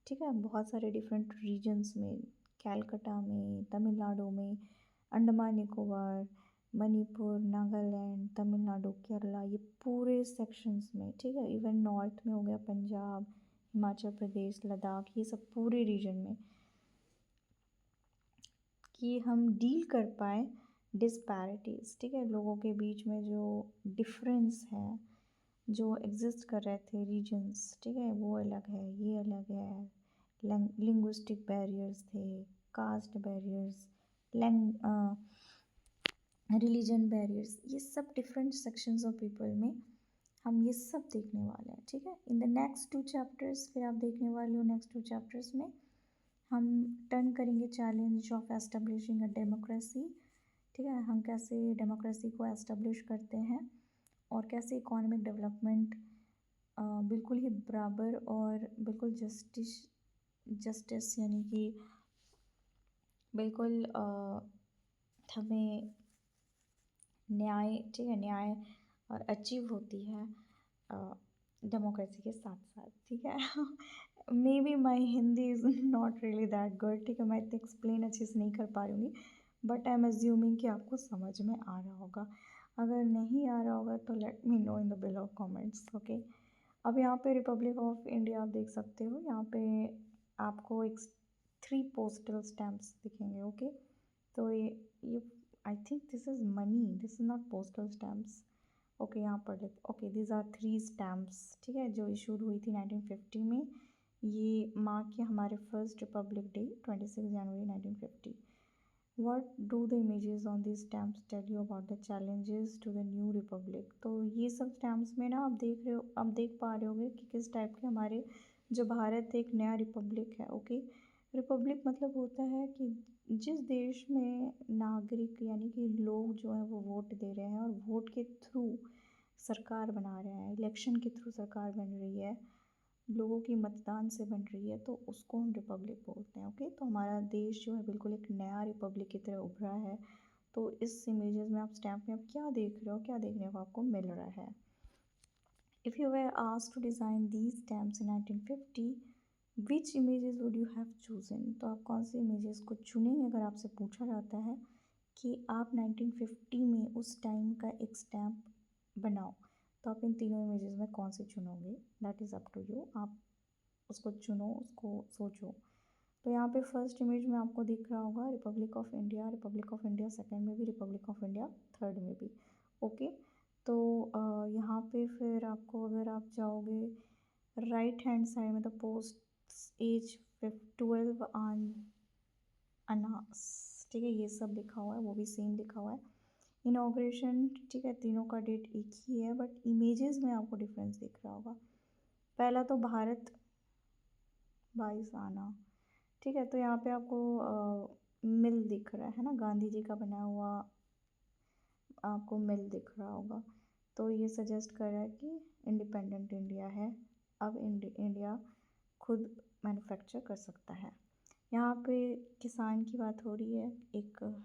ठीक है, बहुत सारे डिफरेंट रीजन्स में, कैलकाटा में, तमिलनाडु में, अंडमान निकोबार, मणिपुर, नागालैंड, तमिलनाडु, केरला, ये पूरे सेक्शंस में, ठीक है, इवन नॉर्थ में हो गया पंजाब, हिमाचल प्रदेश, लद्दाख, ये सब पूरे रीजन में, कि हम डील कर पाए डिस्पैरिटीज़, ठीक है, लोगों के बीच में जो डिफरेंस है जो एग्जिस्ट कर रहे थे रीजन्स, ठीक है, वो अलग है, ये अलग है, लिंग्विस्टिक बैरियर्स थे, कास्ट बैरियर्स, रिलीजन बैरियर्स, ये सब डिफरेंट सेक्शंस ऑफ पीपल में हम ये सब देखने वाले हैं, ठीक है। इन द नेक्स्ट 2 चैप्टर्स फिर आप देखने वाले हो नेक्स्ट 2 चैप्टर्स में हम टर्न करेंगे challenge of establishing a democracy, ठीक है, हम कैसे डेमोक्रेसी को एस्टेब्लिश करते हैं और कैसे इकोनॉमिक डेवलपमेंट बिल्कुल ही बराबर और बिल्कुल जस्टिस यानी कि बिल्कुल हमें न्याय, ठीक है, न्याय अचीव होती है डेमोक्रेसी के साथ साथ, ठीक है। May be my Hindi is not really that good, ठीक है, मैं इतनी एक्सप्लेन अच्छे से नहीं कर पा रही हूँ, बट आई एम अज्यूमिंग कि आपको समझ में आ रहा होगा। अगर नहीं आ रहा होगा तो let me know in the below comments, okay. अब यहाँ पे रिपब्लिक ऑफ इंडिया आप देख सकते हो, यहाँ पे आपको एक 3 पोस्टल स्टैम्प्स दिखेंगे, ओके। तो ये I think this is money, this is not postal stamps, okay. यहाँ पर लिख, ओके, दीज आर 3 स्टैम्प्स, ठीक है, जो इशूड हुई थी 1950 में। ये मार्क किया हमारे first Republic day 26 January 1950। What do the images on these stamps tell you about the challenges to the new republic? तो ये सब स्टैम्प्स में ना आप देख रहे हो, आप देख पा रहे होगे कि किस टाइप के हमारे जो भारत एक नया रिपब्लिक है, ओके। रिपब्लिक मतलब होता है कि जिस देश में नागरिक यानी कि लोग जो हैं वो वोट दे रहे हैं और वोट के थ्रू सरकार बना रहे हैं, इलेक्शन के थ्रू सरकार बन रही है, लोगों की मतदान से बन रही है, तो उसको हम रिपब्लिक बोलते हैं, ओके। तो हमारा देश जो है बिल्कुल एक नया रिपब्लिक की तरह उभरा है। तो इस इमेजेस में आप स्टैम्प में आप क्या देख रहे हो, क्या देखने को आपको मिल रहा है? If you were asked to design these stamps in 1950, which images would you have chosen? तो आप कौन से इमेजेस को चुनेंगे अगर आपसे पूछा जाता है कि आप 1950 में उस टाइम का एक स्टैम्प बनाओ, तो आप इन तीनों इमेजेस में कौन से चुनोगे? That is up to you, आप उसको चुनो, उसको सोचो। तो यहाँ पे फर्स्ट इमेज में आपको दिख रहा होगा Republic of India, Republic of India second में भी, रिपब्लिक ऑफ इंडिया थर्ड में भी, ओके। तो यहाँ पे फिर आपको अगर आप जाओगे राइट हैंड साइड में, तो पोस्ट एज 12 ऑन अनास, ठीक है, ये सब लिखा हुआ है, वो भी सेम लिखा हुआ है। इनॉग्रेशन, ठीक है, तीनों का डेट एक ही है, बट इमेजेस में आपको डिफरेंस दिख रहा होगा। पहला तो भारत 22 आना, ठीक है, तो यहाँ पे आपको मिल दिख रहा है ना, गांधी जी का बना हुआ आपको मिल दिख रहा होगा। तो ये सजेस्ट कर रहा है कि इंडिपेंडेंट इंडिया है, अब इंडिया खुद मैन्युफैक्चर कर सकता है। यहाँ पे किसान की बात हो रही है, एक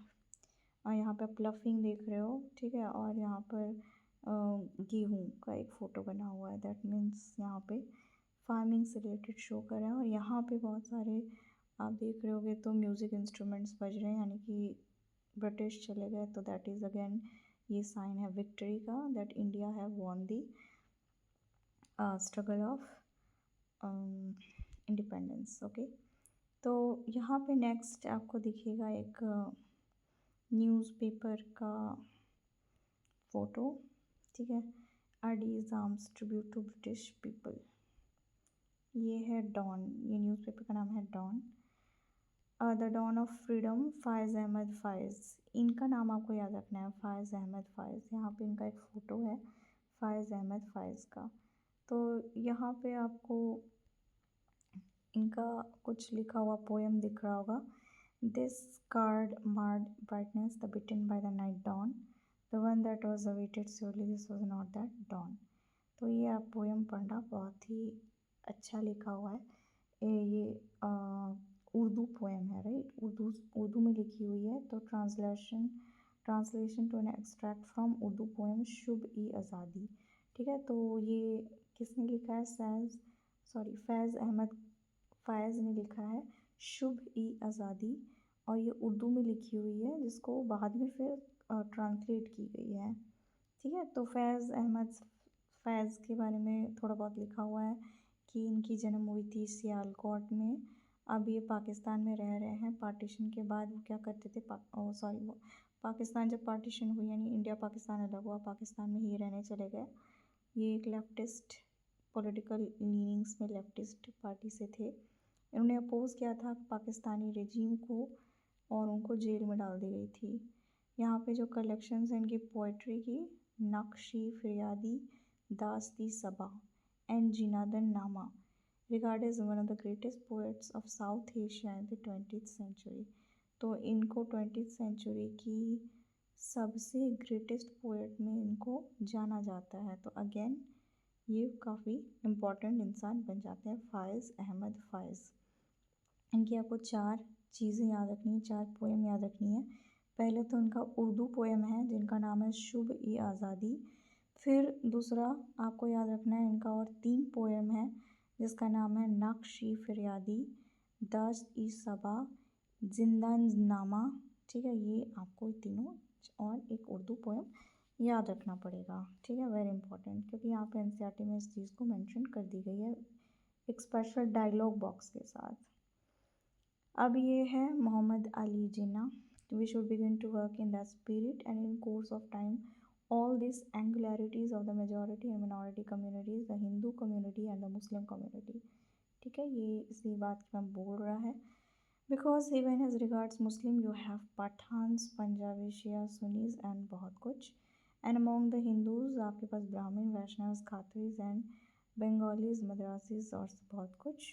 यहाँ पे प्लफिंग देख रहे हो, ठीक है, और यहाँ पर गेहूँ का एक फ़ोटो बना हुआ है, दैट मीन्स यहाँ पे फार्मिंग से रिलेटेड शो कर रहे हैं। और यहाँ पे बहुत सारे आप देख रहे होगे तो म्यूज़िक इंस्ट्रूमेंट्स बज रहे हैं, यानी कि ब्रिटिश चले गए, तो दैट इज़ अगेन ये साइन है विक्ट्री का, that India have won the struggle of independence, okay. तो यहाँ पे नेक्स्ट आपको दिखेगा एक न्यूज़पेपर का फ़ोटो, ठीक है, आरडीज arms tribute to British people. ये है डॉन, ये न्यूज़पेपर का नाम है Dawn. The dawn of freedom, Faiz Ahmad Faiz, इनका नाम आपको याद रखना है, फ़ायज़ अहमद फ़ायज़। यहाँ पे इनका एक फ़ोटो है फ़ायज़ अहमद फ़ायज़ का। तो यहाँ पे आपको इनका कुछ लिखा हुआ पोएम दिख रहा होगा। This scarred marred brightness the bitten by the night dawn, the one that was awaited surely this was not that dawn. तो ये आप पोएम पढ़ना, बहुत ही अच्छा लिखा हुआ है। ये उर्दू पोएम है, राइट, उर्दू में लिखी हुई है। तो translation to an extract from Urdu poem Subh e Azadi, ठीक है। तो ये किसने लिखा है? फैज़ अहमद फ़ायज़ ने लिखा है शुभ ई आज़ादी, और ये उर्दू में लिखी हुई है, जिसको बाद में फिर ट्रांसलेट की गई है, ठीक है। तो फैज़ अहमद फ़ायज़ के बारे में थोड़ा बहुत लिखा हुआ है कि इनकी जन्म हुई थी सियालकोट में। अब ये पाकिस्तान में रह रहे हैं। पार्टीशन के बाद वो क्या करते थे, वो पाकिस्तान जब पार्टीशन हुई, यानी इंडिया पाकिस्तान अलग हुआ, पाकिस्तान में ही रहने चले गए। ये एक लेफ्टिस्ट पॉलिटिकल लीनिंग्स में लेफ्टिस्ट पार्टी से थे। इन्होंने अपोज़ किया था पाकिस्तानी रेजीम को, और उनको जेल में डाल दी गई थी। यहाँ पे जो कलेक्शंस हैं इनकी पोइट्री की, नक्शी फ़रियादी, दास्ती सबा एंड जिनादन नामा, regarded as one of the greatest poets of South Asia in the 20th century। तो इनको 20th सेंचुरी की सबसे ग्रेटेस्ट पोएट में इनको जाना जाता है। तो अगेन ये काफ़ी इम्पॉर्टेंट इंसान बन जाते हैं, फ़ायज़ अहमद फ़ायज़। इनकी आपको 4 चीज़ें याद रखनी है, 4 पोएम याद रखनी है। पहले तो इनका उर्दू पोएम है जिनका नाम है शुभ ई आज़ादी। फिर दूसरा आपको याद रखना है, इनका और 3 पोएम है जिसका नाम है नक्शी फिरियादी, दाश्त ई सबा, जिंदानामा। ठीक है, ये आपको तीनों और एक उर्दू पोएम याद रखना पड़ेगा। ठीक है, वेरी इंपॉर्टेंट, क्योंकि यहाँ पे एनसीईआरटी में इस चीज़ को मेंशन कर दी गई है एक स्पेशल डायलॉग बॉक्स के साथ। अब ये है Mohammad Ali Jinnah. We should begin to work in that spirit, and in course of time all these angularities of the majority and minority communities, the Hindu community and the Muslim community, ठीक है, ये इसी बात की मैं बोल रहा है। Because even as regards Muslim you have Pathans, Punjabi, Shia, Sunnis and बहुत कुछ, and among the Hindus आपके पास ब्राह्मण, वैष्णव, खातरीज and बंगालीज, मद्रासीज और बहुत कुछ।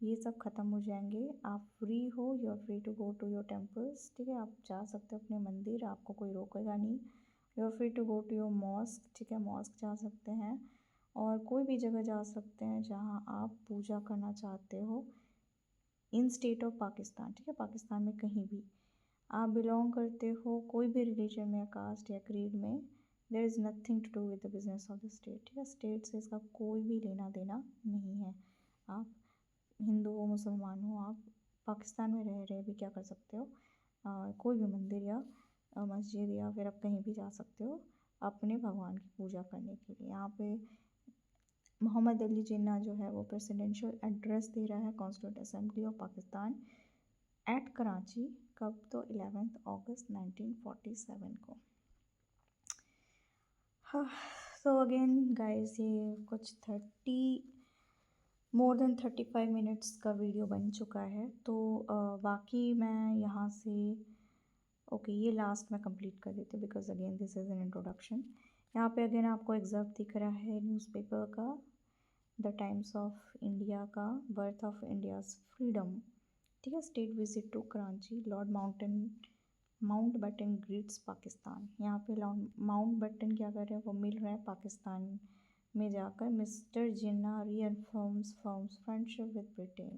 ये सब ख़त्म हो जाएंगे। आप फ्री हो, you are free to go to your temples. ठीक है, आप जा सकते हो अपने मंदिर, आपको कोई रोकेगा नहीं। You are free to go to your mosque. ठीक है, मॉस्क जा सकते हैं और कोई भी जगह जा सकते हैं जहाँ आप पूजा करना चाहते हो इन स्टेट ऑफ पाकिस्तान। ठीक है, पाकिस्तान में कहीं भी आप बिलोंग करते हो कोई भी रिलीजन में, कास्ट या क्रीड में, there is nothing to do with the business of the state. ठीक है, स्टेट से इसका कोई भी लेना देना नहीं है। आप हिंदू हो, मुसलमान हो, आप पाकिस्तान में रह रहे भी क्या कर सकते हो, कोई भी मंदिर या मस्जिद या फिर आप कहीं भी जा सकते हो अपने भगवान की पूजा करने के लिए। यहाँ पे मोहम्मद अली जिन्ना जो है वो प्रेसिडेंशियल एड्रेस दे रहा है constituent assembly of Pakistan at Karachi. कब? तो 11 अगस्त 1947 को। हाँ, सो अगेन गाइस, ये कुछ मोर देन 35 मिनट्स का वीडियो बन चुका है। तो बाकी मैं यहाँ से ओके ये लास्ट में कंप्लीट कर देती हूँ because again this is an introduction. यहाँ पे अगेन आपको एग्जर्व दिख रहा है न्यूज़पेपर का, द टाइम्स ऑफ इंडिया का, बर्थ ऑफ इंडियाज़ फ्रीडम। ठीक है, state visit to Karachi, Lord Mountbatten greets Pakistan. यहाँ पे माउंट बटन क्या कर रहे हैं, वो मिल रहे हैं पाकिस्तान में जाकर। Mister Jinnah reaffirms firms friendship with Britain.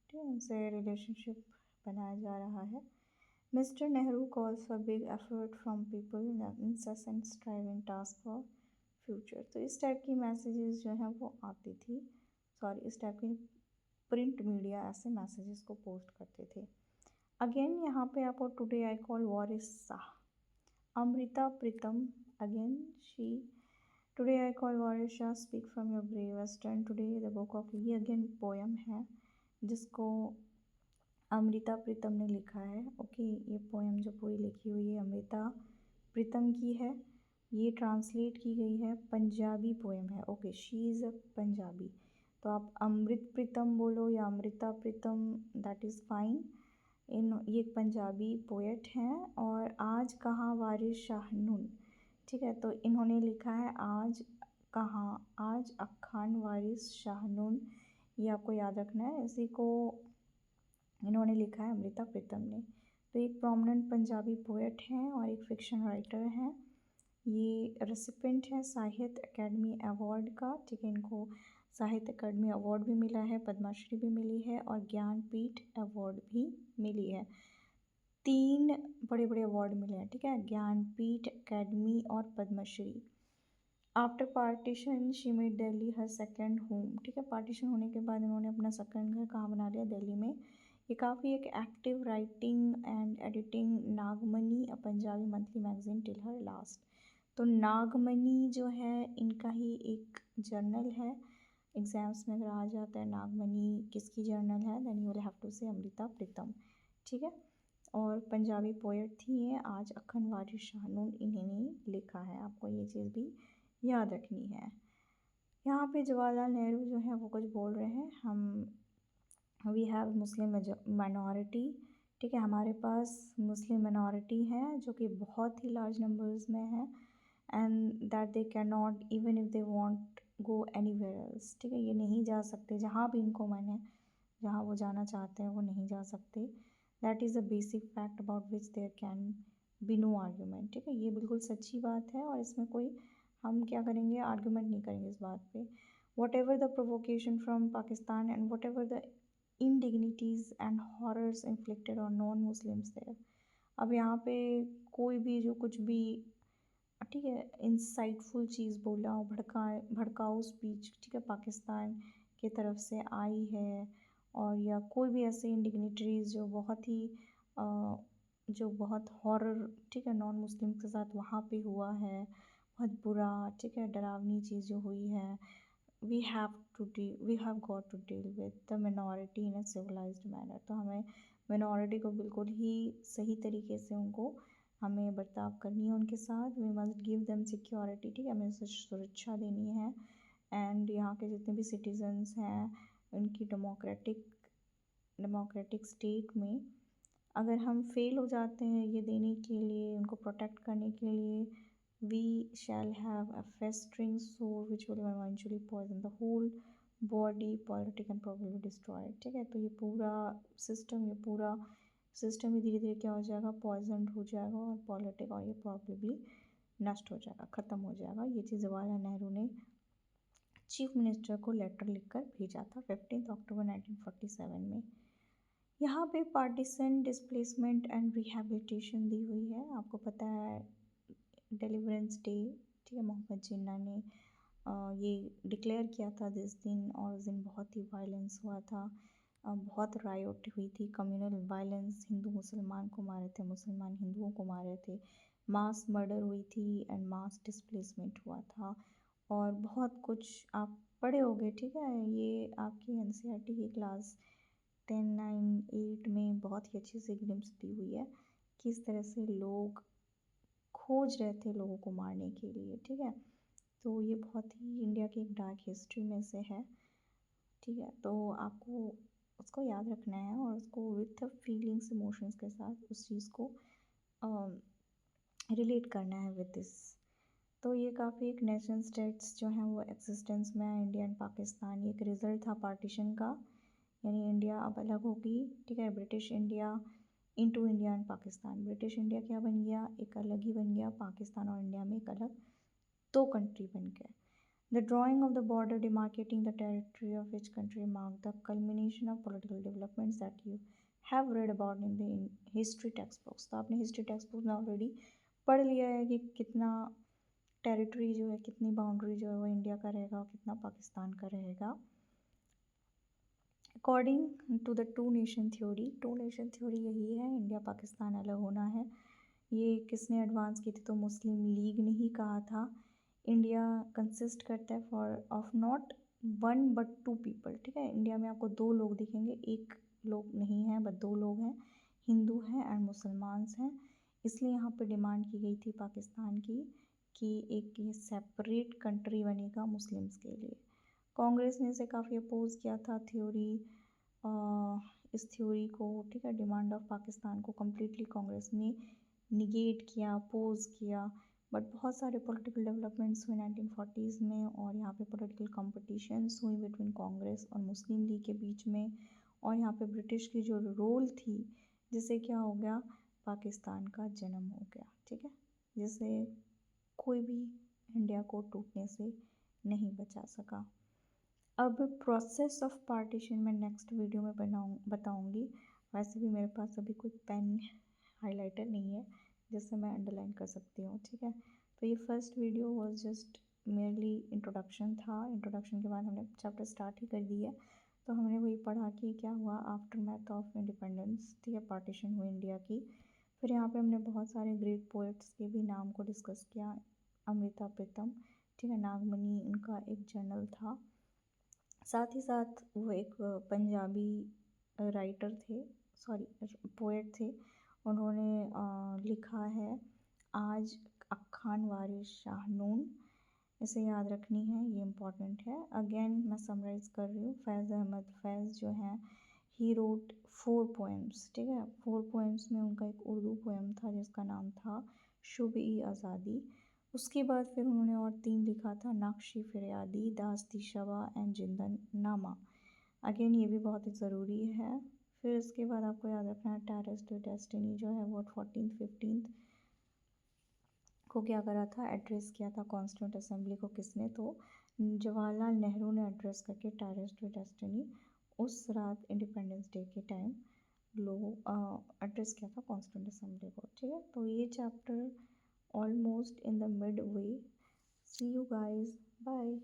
ठीक है, उनसे रिलेशनशिप बनाया जा रहा है। Mister Nehru calls for big effort from people in incessant striving task for future. तो इस टाइप की मैसेजेस जो हैं वो आती थी, इस टाइप की प्रिंट मीडिया ऐसे मैसेजेस को पोस्ट करते थे। अगेन यहाँ पे आपको today I call Waris Shah, Amrita Pritam, again she, today I call Waris Shah, speak from your brave western today the book of, ये अगेन पोएम है जिसको अमृता प्रीतम ने लिखा है। ओके, ये पोएम जो पूरी लिखी हुई है अमृता प्रीतम की है। ये ट्रांसलेट की गई है, पंजाबी पोएम है। Okay, she is a Punjabi, तो आप अमृत प्रीतम बोलो या Amrita Pritam, that is fine. ये एक पंजाबी पोएट हैं। और आज कहाँ वारिस शाहनून, ठीक है, तो इन्होंने लिखा है आज कहाँ, आज अखान वारिस शाहनून, ये आपको याद रखना है। इसी को इन्होंने लिखा है अमृता प्रीतम ने। तो एक प्रोमिनेंट पंजाबी पोएट हैं और एक फिक्शन राइटर हैं। ये रेसिपेंट है साहित्य अकेडमी अवार्ड का। ठीक है, इनको साहित्य अकेडमी अवार्ड भी मिला है, पद्मश्री भी मिली है और ज्ञानपीठ अवार्ड भी मिली है। 3 बड़े बड़े अवार्ड मिले हैं। ठीक है, ज्ञानपीठ, अकेडमी और Padmashri. After partition she made Delhi her second home. ठीक है, पार्टीशन होने के बाद इन्होंने अपना सेकंड घर कहाँ बना लिया, दिल्ली में। ये काफ़ी एक active writing and editing Nagmani, a Punjabi monthly magazine till her last. तो नागमनी जो है इनका ही एक जर्नल है। एग्ज़ाम्स में अगर आ जाता है नागमनी किसकी जर्नल है, then you will have to say Amrita प्रीतम। ठीक है, और पंजाबी पोएट थी ये। आज अखन वारिस शाहनून इन्होंने लिखा है, आपको ये चीज़ भी याद रखनी है। यहाँ पे जवाहरलाल नेहरू जो है वो कुछ बोल रहे हैं, हम वी हैव मुस्लिम माइनॉरिटी। ठीक है, हमारे पास मुस्लिम माइनॉरिटी है जो कि बहुत ही लार्ज नंबर्स में है, and that they can not even if they want go anywhere else. ठीक है, ये नहीं जा सकते जहाँ भी इनको मन है, जहाँ वो जाना चाहते हैं वो नहीं जा सकते। That is a basic fact about which there can be no argument. ठीक है, ये बिल्कुल सच्ची बात है और इसमें कोई हम क्या करेंगे, आर्ग्यूमेंट नहीं करेंगे इस बात पे। What ever the provocation from Pakistan and what ever the indignities and horrors inflicted on non Muslims there। अब यहाँ पे कोई भी जो कुछ भी ठीक है, इंसाइटफुल चीज़ बोला, भड़काऊ स्पीच, ठीक है, पाकिस्तान की तरफ से आई है, और या कोई भी ऐसे इंडिग्निटरीज जो बहुत ही जो बहुत हॉरर, ठीक है, नॉन मुस्लिम के साथ वहाँ पे हुआ है, बहुत बुरा, ठीक है, डरावनी चीज़ जो हुई है, we have got to deal with the minority in a civilised manner. तो हमें मिनॉरिटी को बिल्कुल ही सही तरीके से उनको हमें बर्ताव करनी है उनके साथ। We must give them security, ठीक है, हमें सुरक्षा देनी है। एंड यहाँ के जितने भी सिटीजन्स हैं उनकी डेमोक्रेटिक स्टेट में अगर हम फेल हो जाते हैं ये देने के लिए, उनको प्रोटेक्ट करने के लिए, we shall have a festering sore which will eventually poison the whole body, politic and problem destroy. ठीक है, तो ये पूरा सिस्टम ही धीरे धीरे क्या हो जाएगा, पॉइजनड हो जाएगा, और पॉलिटिक और ये प्रॉब्लली नष्ट हो जाएगा, ख़त्म हो जाएगा। ये चीज़ जवाहरलाल नेहरू ने चीफ मिनिस्टर को लेटर लिखकर भेजा था 15 अक्टूबर 1947 में। यहाँ पे पार्टीशन डिस्प्लेसमेंट एंड रिहैबिलिटेशन दी हुई है। आपको पता है डिलीवरेंस डे, ठीक है, मोहम्मद जिन्ना ने ये डिक्लेयर किया था जिस दिन, और उस दिन बहुत ही वायलेंस हुआ था, बहुत रायोट हुई थी, कम्युनल वायलेंस, हिंदू मुसलमान को मारे थे, मुसलमान हिंदुओं को मारे थे, मास मर्डर हुई थी एंड मास डिस्प्लेसमेंट हुआ था, और बहुत कुछ आप पढ़े होंगे, ठीक है, ये आपकी एनसीईआरटी की क्लास 10, 9, 8 में बहुत ही अच्छी सी ग्लिम्स दी हुई है, किस तरह से लोग खोज रहे थे लोगों को मारने के लिए। ठीक है, तो ये बहुत ही इंडिया की एक डार्क हिस्ट्री में से है। ठीक है, तो आपको उसको याद रखना है और उसको विथ फीलिंग्स इमोशंस के साथ उस चीज़ को रिलेट करना है विद दिस। तो ये काफ़ी एक नेशन स्टेट्स जो हैं वो एग्जिस्टेंस में है, इंडिया एंड पाकिस्तान। ये एक रिज़ल्ट था पार्टीशन का, यानी इंडिया अब अलग होगी, ठीक है, British India into India and Pakistan. British India क्या बन गया, एक अलग ही बन गया, पाकिस्तान और इंडिया में एक अलग दो कंट्री बन गए। The drawing of the border demarcating the territory of each country marked the culmination of political developments that you have read about in the history textbooks। तो आपने हिस्ट्री टेक्स्ट बुक में ऑलरेडी पढ़ लिया है कि कितना टेरिटरी जो है, कितनी बाउंड्री जो है वो इंडिया का रहेगा और कितना पाकिस्तान का रहेगा। According to the two nation theory यही है, इंडिया पाकिस्तान अलग होना है। ये किसने एडवांस की थी, तो मुस्लिम लीग ने ही कहा था। इंडिया कंसिस्ट करता है of not one but two people. ठीक है, इंडिया में आपको दो लोग दिखेंगे, एक लोग नहीं हैं बट दो लोग हैं, हिंदू हैं एंड मुसलमान्स हैं। इसलिए यहाँ पे डिमांड की गई थी पाकिस्तान की कि एक ये सेपरेट कंट्री बनेगा मुस्लिम्स के लिए। कांग्रेस ने इसे काफ़ी अपोज किया था इस थ्योरी को। ठीक है, डिमांड ऑफ पाकिस्तान को कम्प्लीटली कांग्रेस ने निगेट किया, अपोज किया। बट बहुत सारे पॉलिटिकल डेवलपमेंट्स हुए 1940s में, और यहाँ पे पॉलिटिकल कॉम्पिटिशन्स हुई बिटवीन कांग्रेस और मुस्लिम लीग के बीच में, और यहाँ पे ब्रिटिश की जो रोल थी, जिससे क्या हो गया, पाकिस्तान का जन्म हो गया। ठीक है, जिससे कोई भी इंडिया को टूटने से नहीं बचा सका। अब प्रोसेस ऑफ पार्टीशन मैं नेक्स्ट वीडियो में बताऊँगी। वैसे भी मेरे पास अभी कोई पेन हाइलाइटर नहीं है जिससे मैं अंडरलाइन कर सकती हूँ। ठीक है, तो ये first video was just merely introduction था। इंट्रोडक्शन के बाद हमने चैप्टर स्टार्ट ही कर दिया। तो हमने वही पढ़ा कि क्या हुआ आफ्टर मैथ ऑफ इंडिपेंडेंस, ठीक है, पार्टीशन हुई इंडिया की। फिर यहाँ पे हमने बहुत सारे ग्रेट पोइट्स के भी नाम को डिस्कस किया। अमृता प्रीतम, ठीक है, नागमणि उनका एक जर्नल था। साथ ही साथ वो एक पंजाबी राइटर थे, पोएट थे। उन्होंने लिखा है आज अखान वारिस शाहनून, इसे याद रखनी है, ये इम्पॉर्टेंट है। अगेन मैं समराइज़ कर रही हूँ, फैज़ अहमद फैज़ जो हैं, ही रोट 4 पोएम्स। ठीक है, 4 पोएम्स में उनका एक उर्दू पोएम था जिसका नाम था शुब-ई आज़ादी। उसके बाद फिर उन्होंने और 3 लिखा था, नक्शी फ़रियादी, दास्ती शबा एंड जिंदन नामा। अगेन ये भी बहुत ही ज़रूरी है। फिर इसके बाद आपको याद रखना है टेरेस टू डेस्टिनी जो है वो 14th 15th को क्या करा था, एड्रेस किया था कॉन्स्टिट्यूंट असेंबली को। किसने, तो जवाहरलाल नेहरू ने एड्रेस करके टेरेस टू डेस्टिनी उस रात इंडिपेंडेंस डे के टाइम लोग एड्रेस किया था कॉन्स्टिट्यूंट असेंबली को। ठीक है, तो ये chapter almost in the midway. See you guys. Bye.